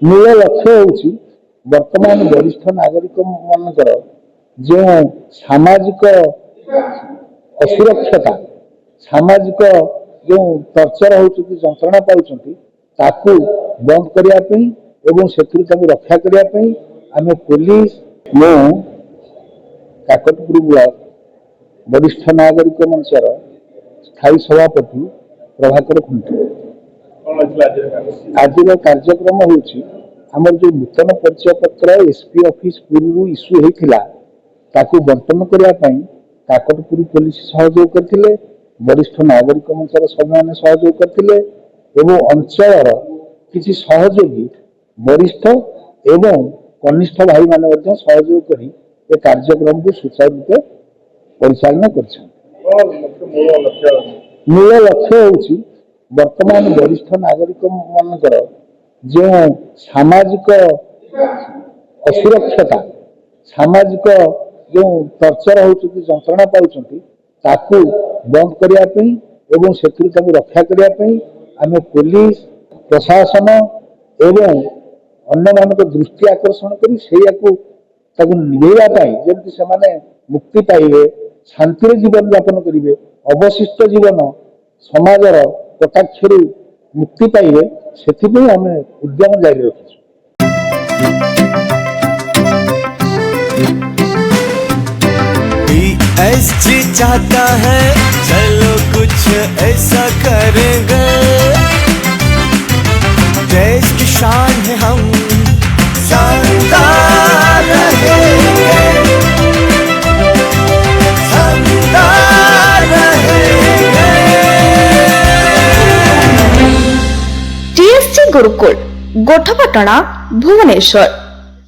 मूल लक्ष्य हूँ वर्तमान वरिष्ठ नागरिक मानकर जो सामाजिक असुरक्षता सामाजिक जो टर्चर होती जंत्रणा पाँच ताकू बंद करने एवं से रक्षा करने आम पुलिस मु काकटपुर ब्लॉक वरिष्ठ नागरिक मंचर स्थायी सभापति प्रभाकर खुंटी। आज कार्यक्रम होमर जो नूतन परिचय पत्र एसपी ऑफिस पूर्व इश्यू होता बंटन करने काकटपुर पुलिस सहयोग करते वरिष्ठ नागरिक मंचर सभ्य मैंने सहयोग करते अंचल किसी सहयोगी वरिष्ठ एवं कनिष्ठ भाई मैंने सहयोग कर कार्यक्रम को सुचारू रूपे परिचालन कर मूल लक्ष्य हूँ वर्तमान वरिष्ठ नागरिक मानकर जो सामाजिक असुरक्षता सामाजिक जो टर्चर होती जंत्रणा पाँच ताकू बंद करने एवं से रक्षा करने आम पुलिस प्रशासन एवं अन्य मान दृष्टि आकर्षण कर निभेवाई जमी से मुक्ति पाइबे शांति जीवन यापन करेंगे अवशिष्ट जीवन समाजर कटाक्षर मुक्ति पाइबे से आम उद्यम जारी रखी। एसजी चाहता है चलो कुछ ऐसा करेंगे, देश की शान है हम शानदार रहेंगे, शानदार रहेंगे। टीएसजी गुरुकुल गोठपाटणा भुवनेश्वर।